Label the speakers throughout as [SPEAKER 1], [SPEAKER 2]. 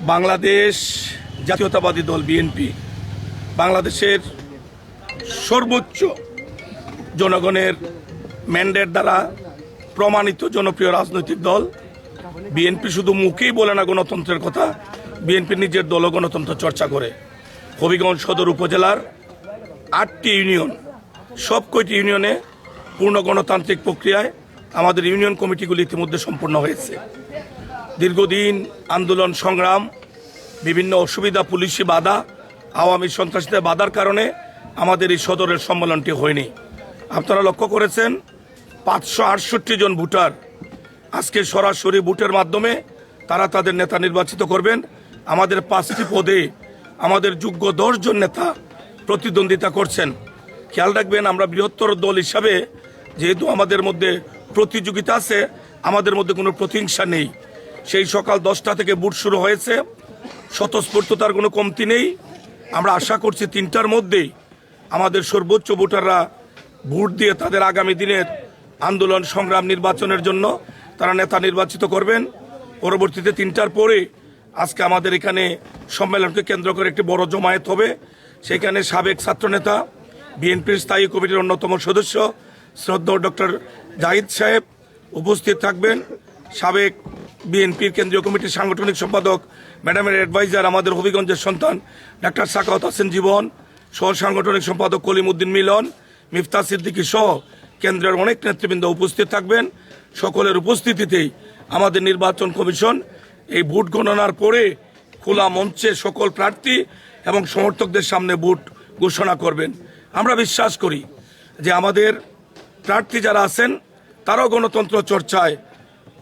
[SPEAKER 1] বাংলাদেশ জাতীয়তাবাদী দল বিএনপি বাংলাদেশের সর্বোচ্চ জনগণের ম্যান্ডেট দ্বারা প্রমাণিত জনপ্রিয় রাজনৈতিক দল। বিএনপি শুধু মুখেই বলে না গণতন্ত্রের কথা, বিএনপি নিজের দলও গণতন্ত্র চর্চা করে। হবিগঞ্জ সদর উপজেলার 8টি ইউনিয়ন, সব কয়টি ইউনিয়নে পূর্ণ গণতান্ত্রিক প্রক্রিয়ায় আমাদের ইউনিয়ন কমিটিগুলি ইতিমধ্যে সম্পন্ন হয়েছে। দীর্ঘদিন আন্দোলন সংগ্রাম, বিভিন্ন অসুবিধা, পুলিশি বাধা, আওয়ামী সন্ত্রাসীদের বাধার কারণে আমাদের এই সদরের সম্মেলনটি হয়নি। আপনারা লক্ষ্য করেছেন 568 জন ভোটার আজকে সরাসরি ভোটের মাধ্যমে তারা তাদের নেতা নির্বাচিত করবেন। আমাদের 5টি পদে আমাদের যোগ্য 10 জন নেতা প্রতিদ্বন্দ্বিতা করছেন। খেয়াল রাখবেন, আমরা বৃহত্তর দল হিসাবে যেহেতু আমাদের মধ্যে প্রতিযোগিতা আছে, আমাদের মধ্যে কোনো প্রতিহিংসা নেই। সেই সকাল 10টা থেকে ভোট শুরু হয়েছে, স্বতঃস্ফূর্ততার কোনো কমতি নেই। আমরা আশা করছি 3টার মধ্যেই আমাদের সর্বোচ্চ ভোটাররা ভোট দিয়ে তাদের আগামী দিনের আন্দোলন সংগ্রাম নির্বাচনের জন্য তারা নেতা নির্বাচিত করবেন। পরবর্তীতে 3টার পরে আজকে আমাদের এখানে সম্মেলনকে কেন্দ্র করে একটি বড় জমায়েত হবে। সেখানে সাবেক ছাত্রনেতা, বিএনপির স্থায়ী কমিটির অন্যতম সদস্য শ্রদ্ধেয় ডক্টর জাহিদ সাহেব উপস্থিত থাকবেন। সাবেক বিএনপির কেন্দ্রীয় কমিটির সাংগঠনিক সম্পাদক ম্যাডামের অ্যাডভাইজার, আমাদের হবিগঞ্জের সন্তান ডাক্তার সাখাওয়াত হোসেন জীবন, সহ সাংগঠনিক সম্পাদক কলিম উদ্দিন মিলন, মিফতা সিদ্দিকী সহ কেন্দ্রের অনেক নেতৃবৃন্দ উপস্থিত থাকবেন। সকলের উপস্থিতিতেই আমাদের নির্বাচন কমিশন এই ভোট গণনার পরে খোলা মঞ্চে সকল প্রার্থী এবং সমর্থকদের সামনে ভোট ঘোষণা করবেন। আমরা বিশ্বাস করি যে আমাদের প্রার্থী যারা আছেন তারাও গণতন্ত্র চর্চায়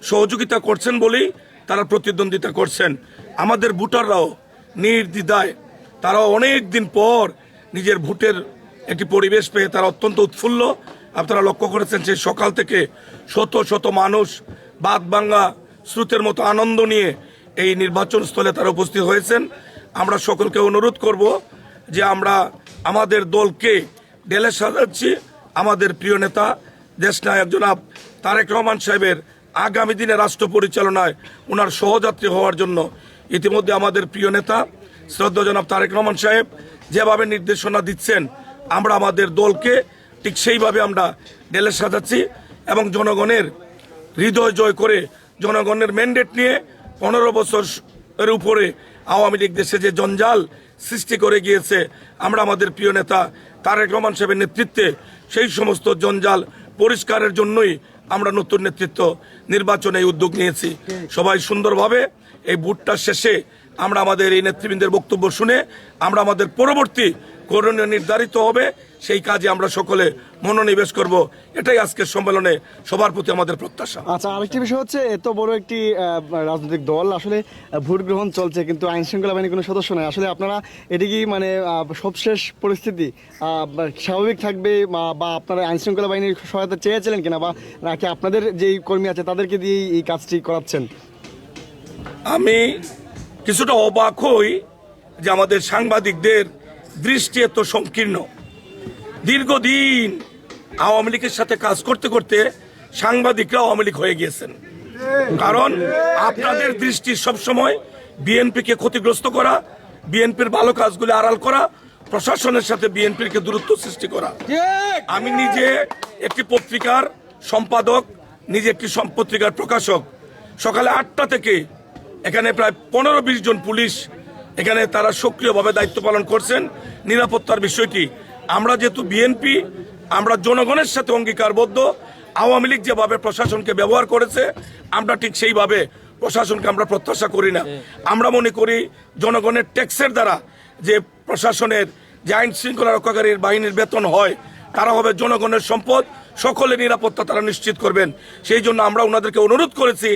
[SPEAKER 1] সহযোগিতা করছেন বলেই তারা প্রতিদ্বন্দ্বিতা করছেন। আমাদের ভোটাররাও নির্দ্বিধায়, তারাও অনেক দিন পর নিজের ভোটের একটি পরিবেশ পেয়ে তারা অত্যন্ত উৎফুল্ল। আপনারা লক্ষ্য করেছেন যে সকাল থেকে শত শত মানুষ বাদ ভাঙা স্রোতের মতো আনন্দ নিয়ে এই নির্বাচন স্থলে তারা উপস্থিত হয়েছেন। আমরা সকলকে অনুরোধ করব যে আমরা আমাদের দলকে ঢেলে সাজাচ্ছি আমাদের প্রিয় নেতা দেশনায়ক জনাব তারেক রহমান সাহেবের আগামী দিনে রাষ্ট্র পরিচালনায় ওনার সহযাত্রী হওয়ার জন্য। ইতিমধ্যে আমাদের প্রিয় নেতা শ্রদ্ধেয় জনাব তারেক রহমান সাহেব যেভাবে নির্দেশনা দিচ্ছেন, আমরা আমাদের দলকে ঠিক সেইভাবে আমরা ঢেলে সাজাচ্ছি এবং জনগণের হৃদয় জয় করে জনগণের ম্যান্ডেট নিয়ে 15 বছরের উপরে আওয়ামী লীগ দেশে যে জঞ্জাল সৃষ্টি করে গিয়েছে, আমরা আমাদের প্রিয় নেতা তারেক রহমান সাহেবের নেতৃত্বে সেই সমস্ত জঞ্জাল পরিষ্কারের জন্যই আমরা নতুন নেতৃত্ব নির্বাচনে উদ্যোগ নিয়েছি। সবাই সুন্দরভাবে এই ভোটটা শেষে আমরা আমাদের এই নেতৃবৃন্দের বক্তব্য শুনে আমরা আমাদের পরবর্তী করণীয় নির্ধারিত হবে, সেই কাজে আমরা সকলে মনোনিবেশ করব। এটাই আজকের সম্মেলনে সবার প্রতি আমাদের প্রত্যাশা।
[SPEAKER 2] আচ্ছা, আরেকটি বিষয় হচ্ছে, এত বড় একটি রাজনৈতিক দল আসলে ভোট গ্রহণ চলছে কিন্তু আইন শৃঙ্খলা বাহিনীর কোনো সদস্য নাই। আসলে আপনারা এটি কি মানে সবশেষ পরিস্থিতি স্বাভাবিক থাকবে বা আপনারা আইন শৃঙ্খলা বাহিনীর সহায়তা চেয়েছিলেন কিনা, বা নাকি আপনাদের যেই কর্মী আছে তাদেরকে দিয়ে এই কাজটি করাচ্ছেন?
[SPEAKER 1] আমি কিছুটা অবাক হই যে আমাদের সাংবাদিকদের দৃষ্টি এত সংকীর্ণ। দীর্ঘদিন আওয়ামী লীগের সাথে কাজ করতে করতে সাংবাদিকরা আওয়ামী লীগ হয়ে গিয়েছেন। কারণ আপনাদের দৃষ্টি সবসময় বিএনপিকে ক্ষতিগ্রস্ত করা, বিএনপির ভালো কাজগুলি আড়াল করা, প্রশাসনের সাথে বিএনপিকে দূরত্ব সৃষ্টি করা। আমি নিজে একটি পত্রিকার সম্পাদক, নিজে একটি পত্রিকার প্রকাশক। সকালে 8টা থেকে এখানে প্রায় 15-20 জন পুলিশ এখানে তারা সক্রিয়ভাবে দায়িত্ব পালন করছেন নিরাপত্তার বিষয়টি। আমরা যেহেতু বিএনপি, আমরা জনগণের সাথে অঙ্গীকারবদ্ধ। আওয়ামী লীগ যেভাবে প্রশাসনকে ব্যবহার করেছে, আমরা ঠিক সেইভাবে প্রশাসনকে আমরা প্রত্যাশা করি না। আমরা মনে করি জনগণের ট্যাক্সের দ্বারা যে প্রশাসনের যে আইন শৃঙ্খলা রক্ষাকারীর বাহিনীর বেতন হয়, তারা হবে জনগণের সম্পদ, সকলের নিরাপত্তা তারা নিশ্চিত করবেন। সেই জন্য আমরা ওনাদেরকে অনুরোধ করেছি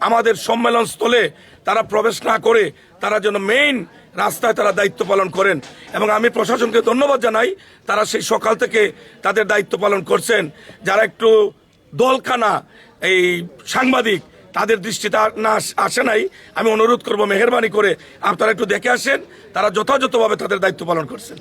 [SPEAKER 1] আমাদের সম্মেলন স্থলে তারা প্রবেশ না করে তারা যেন মেইন রাস্তায় তারা দায়িত্ব পালন করেন। এবং আমি প্রশাসনকে ধন্যবাদ জানাই, তারা সেই সকাল থেকে তাদের দায়িত্ব পালন করছেন। যারা একটু দলখানা এই সাংবাদিক, তাদের দৃষ্টিতে না আসে নাই, আমি অনুরোধ করব মেহেরবানি করে আপনারা একটু দেখে আসেন, তারা যথাযথভাবে তাদের দায়িত্ব পালন করছেন।